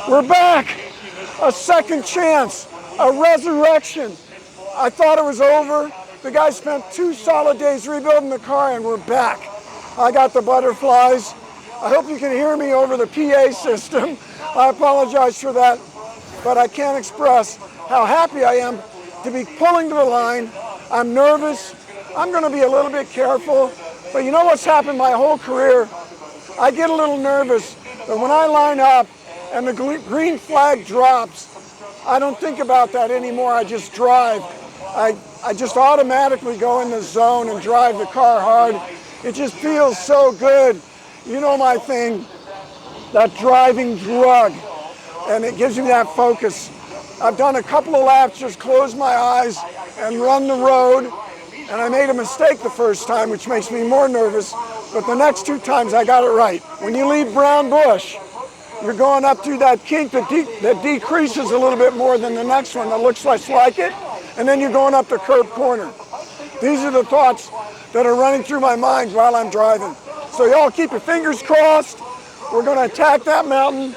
We're back. A second chance, a resurrection. I thought it was over. The guy spent 2 solid days rebuilding the car and we're back. I got the butterflies. I hope you can hear me over the PA system. I apologize for that, but I can't express how happy I am to be pulling to the line. I'm nervous. I'm going to be a little bit careful, but you know what's happened my whole career? I get a little nervous, but when I line up and the green flag drops, I don't think about that anymore. I just drive. I just automatically go in the zone and drive the car hard. It just feels so good. You know my thing, that driving drug, and it gives me that focus. I've done a couple of laps, just close my eyes and run the road, and I made a mistake the first time, which makes me more nervous, but the next 2 times I got it right. When you leave Brown Bush, you're going up through that kink that decreases a little bit more than the next one that looks less like it, and then you're going up the curb corner. These are the thoughts that are running through my mind while I'm driving. So y'all keep your fingers crossed. We're going to attack that mountain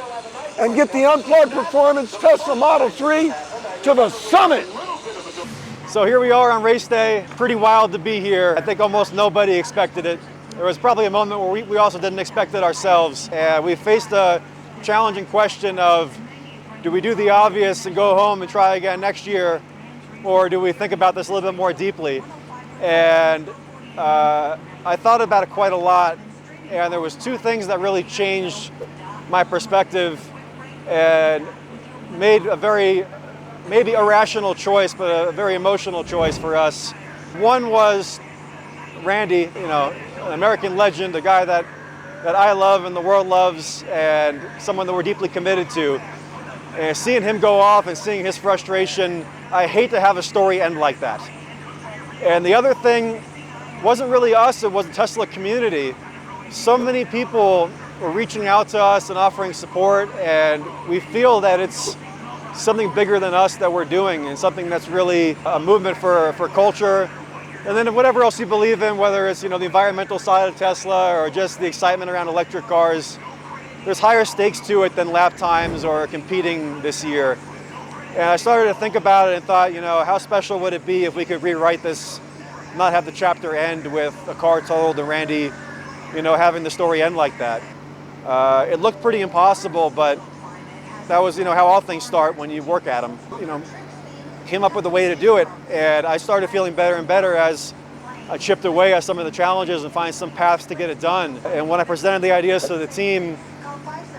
and get the Unplugged Performance Tesla Model 3 to the summit. So here we are on race day. Pretty wild to be here. I think almost nobody expected it. There was probably a moment where we also didn't expect it ourselves. And we faced a challenging question of, do we do the obvious and go home and try again next year? Or do we think about this a little bit more deeply? And I thought about it quite a lot. And there was 2 things that really changed my perspective and made a very, maybe irrational choice, but a very emotional choice for us. One was Randy, you know, an American legend, a guy that I love and the world loves, and someone that we're deeply committed to. And seeing him go off and seeing his frustration, I hate to have a story end like that. And the other thing wasn't really us, it was the Tesla community. So many people were reaching out to us and offering support, and we feel that it's something bigger than us that we're doing, and something that's really a movement for culture. And then whatever else you believe in, whether it's, you know, the environmental side of Tesla or just the excitement around electric cars, there's higher stakes to it than lap times or competing this year. And I started to think about it and thought, you know, how special would it be if we could rewrite this, not have the chapter end with a car totaled and Randy, you know, having the story end like that. It looked pretty impossible, but that was, you know, how all things start when you work at them. You know, came up with a way to do it, and I started feeling better and better as I chipped away at some of the challenges and find some paths to get it done. And when I presented the ideas to the team,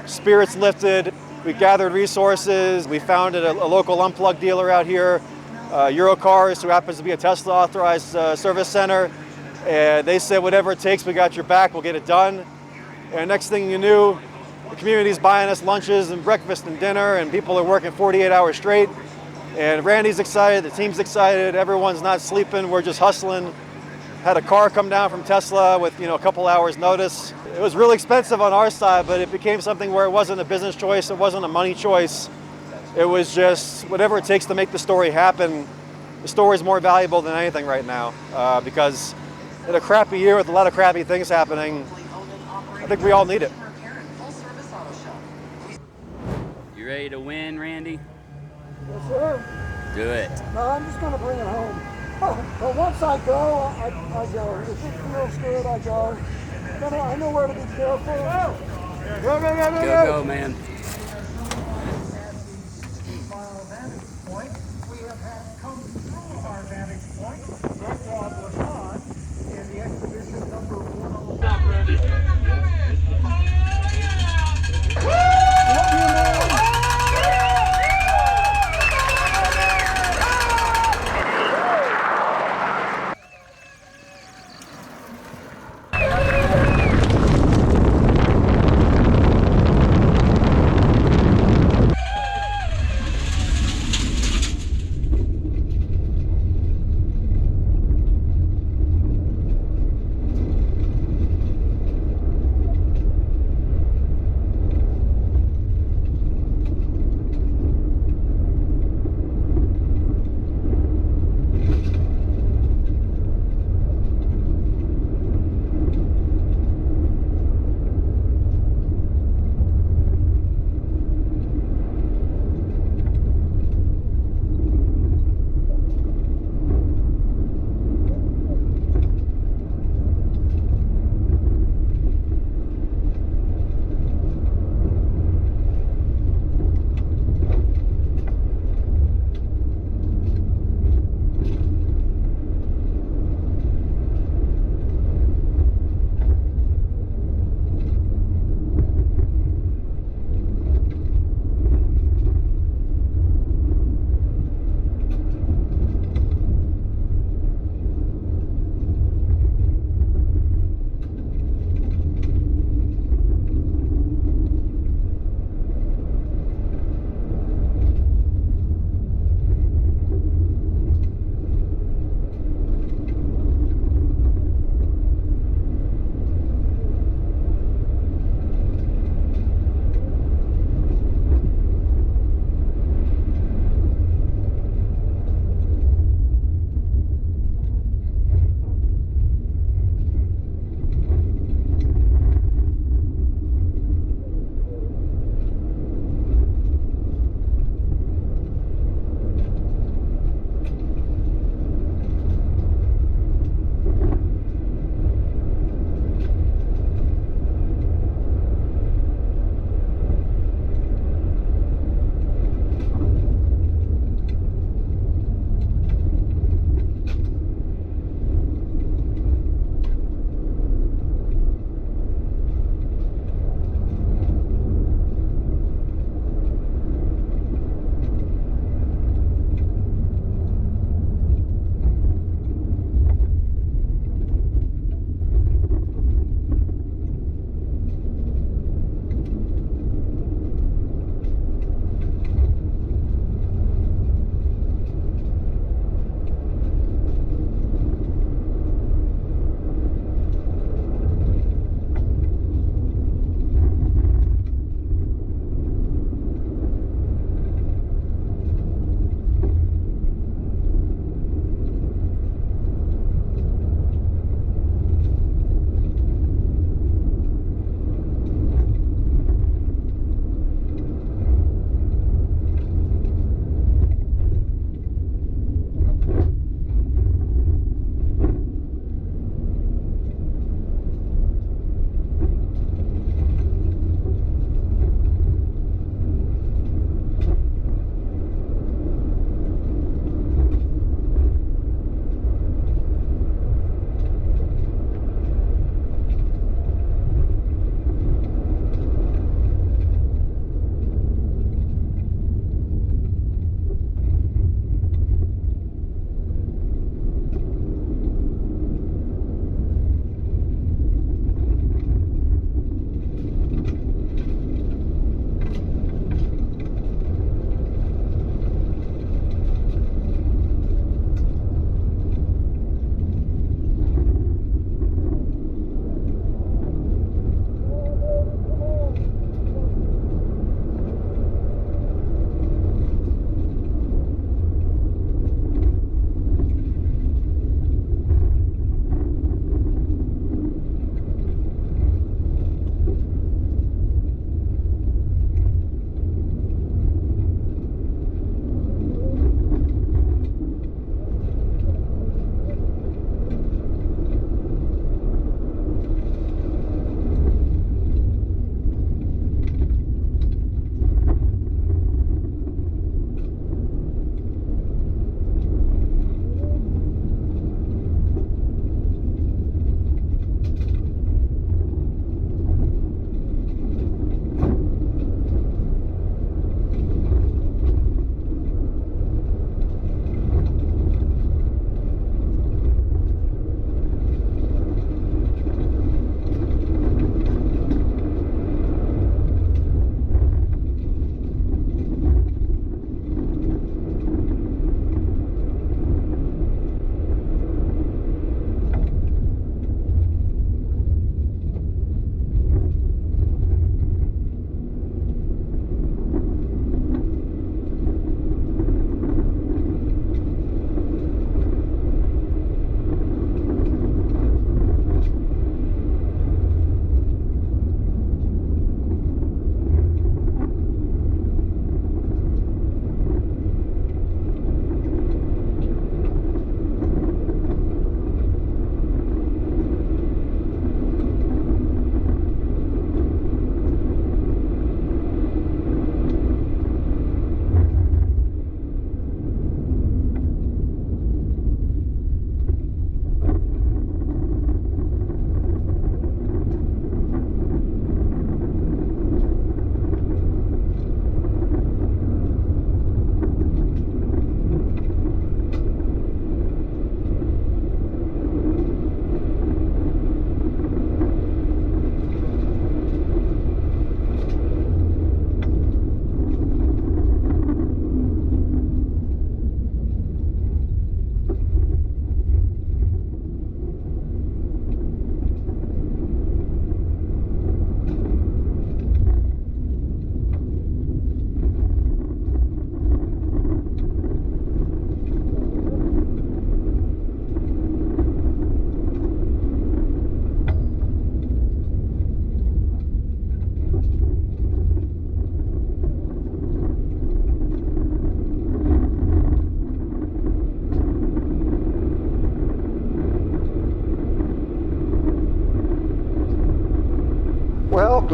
spirits lifted. We gathered resources. We founded a local Unplugged dealer out here, Eurocars, who happens to be a Tesla authorized service center. And they said, whatever it takes, we got your back, we'll get it done. And next thing you knew, the community's buying us lunches and breakfast and dinner, and people are working 48 hours straight. And Randy's excited, the team's excited, everyone's not sleeping, we're just hustling. Had a car come down from Tesla with, you know, a couple hours notice. It was really expensive on our side, but it became something where it wasn't a business choice, it wasn't a money choice. It was just whatever it takes to make the story happen. The story's more valuable than anything right now, because in a crappy year with a lot of crappy things happening, I think we all need it. You ready to win, Randy? Yes, sir. Do it. No, I'm just going to bring it home. But once I go, I go. If it feels good, I go. I know where to be careful. Go, man. We have had come through our vantage point. That was on in the exhibition number 1. Stop, Randy.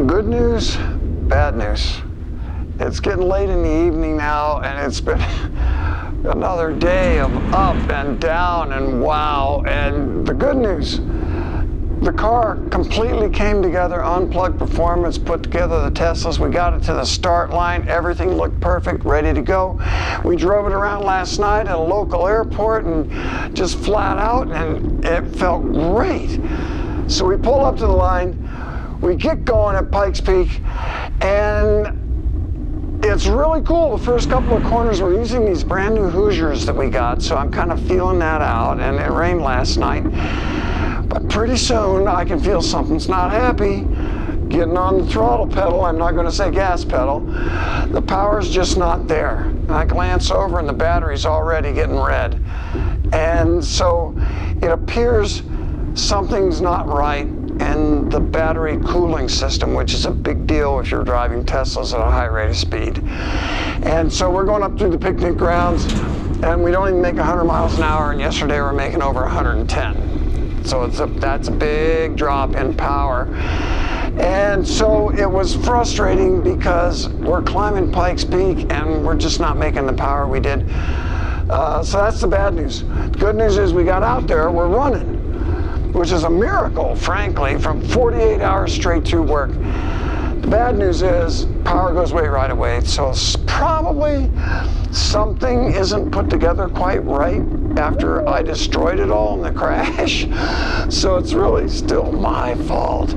good news, bad news. It's getting late in the evening now, and it's been another day of up and down and wow. And the good news, the car completely came together. Unplugged Performance put together the Teslas. We got it to the start line. Everything looked perfect, ready to go. We drove it around last night at a local airport and just flat out, and it felt great. So we pull up to the line, we get going at Pikes Peak, and it's really cool. The first couple of corners, we're using these brand new Hoosiers that we got, so I'm kind of feeling that out, and it rained last night. But pretty soon, I can feel something's not happy. Getting on the throttle pedal, I'm not going to say gas pedal, the power's just not there. And I glance over and the battery's already getting red. And so it appears something's not right in the battery cooling system, which is a big deal if you're driving Teslas at a high rate of speed. And so we're going up through the picnic grounds, and we don't even make 100 miles an hour, and yesterday we were making over 110. So that's a big drop in power. And so it was frustrating because we're climbing Pikes Peak and we're just not making the power we did. So that's the bad news. The good news is we got out there, we're running, which is a miracle, frankly, from 48 hours straight through work. The bad news is power goes away right away, so it's probably something isn't put together quite right after I destroyed it all in the crash. So it's really still my fault.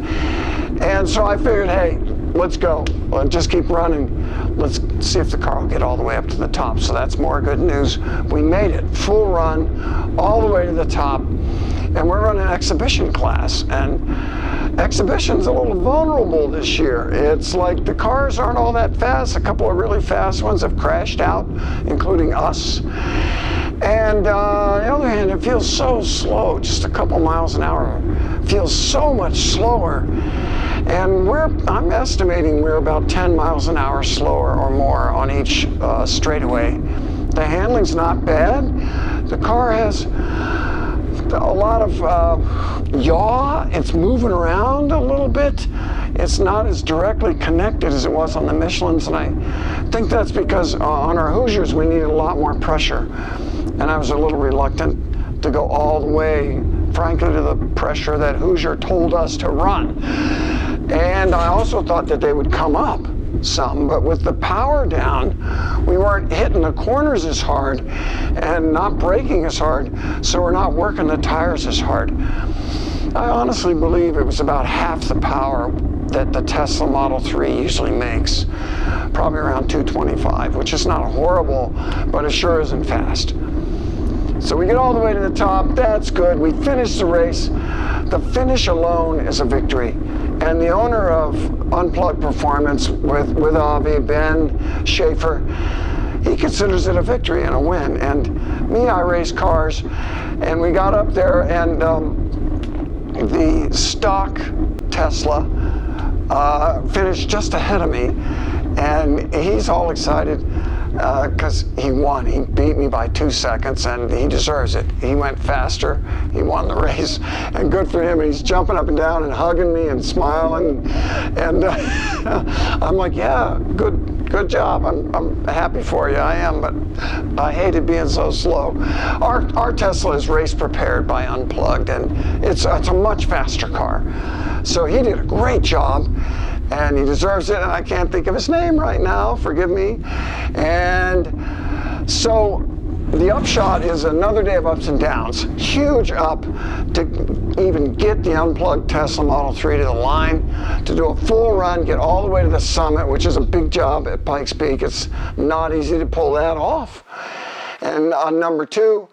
And so I figured, hey, let's go. Let's just keep running. Let's see if the car will get all the way up to the top. So that's more good news. We made it, full run, all the way to the top. And we're running exhibition class. And exhibition's a little vulnerable this year. It's like the cars aren't all that fast. A couple of really fast ones have crashed out, including us. And on the other hand, it feels so slow, just a couple miles an hour. It feels so much slower. And I'm estimating we're about 10 miles an hour slower or more on each straightaway. The handling's not bad. The car has a lot of yaw. It's moving around a little bit. It's not as directly connected as it was on the Michelins, and I think that's because on our Hoosiers we needed a lot more pressure, and I was a little reluctant to go all the way, frankly, to the pressure that Hoosier told us to run. And I also thought that they would come up some, but with the power down, we weren't hitting the corners as hard and not braking as hard, so we're not working the tires as hard. I honestly believe it was about half the power that the Tesla Model 3 usually makes, probably around 225, which is not horrible, but it sure isn't fast. So we get all the way to the top, that's good. We finish the race. The finish alone is a victory. And the owner of Unplugged Performance with Avi, Ben Schaffer, he considers it a victory and a win. And me, I race cars, and we got up there, and the stock Tesla finished just ahead of me, and he's all excited because he won. He beat me by 2 seconds, and he deserves it. He went faster. He won the race, and good for him. And he's jumping up and down and hugging me and smiling, and I'm like, yeah, good job. I'm happy for you. I am, but I hated being so slow. Our Tesla is race prepared by Unplugged, and it's a much faster car. So he did a great job, and he deserves it, and I can't think of his name right now, forgive me. And so the upshot is another day of ups and downs. Huge up to even get the Unplugged Tesla Model 3 to the line, to do a full run, get all the way to the summit, which is a big job at Pikes Peak. It's not easy to pull that off. And on number 2,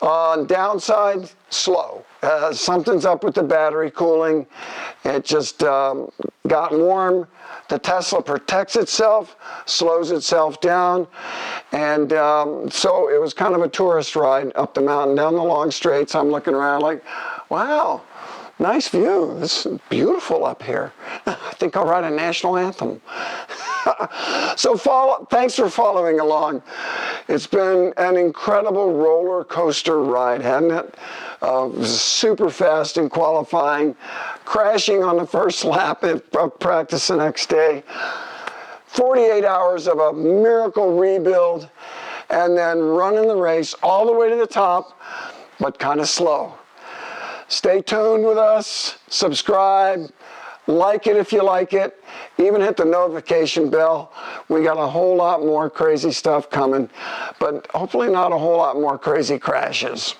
on downside, slow. Something's up with the battery cooling. It just got warm. The Tesla protects itself, slows itself down, and so it was kind of a tourist ride up the mountain, down the long straights. I'm looking around like, wow, nice view. This is beautiful up here. I think I'll write a national anthem. So thanks for following along. It's been an incredible roller coaster ride, hasn't it? Was super fast in qualifying, crashing on the first lap of practice the next day. 48 hours of a miracle rebuild, and then running the race all the way to the top, but kind of slow. Stay tuned with us, subscribe, like it if you like it, even hit the notification bell. We got a whole lot more crazy stuff coming, but hopefully not a whole lot more crazy crashes.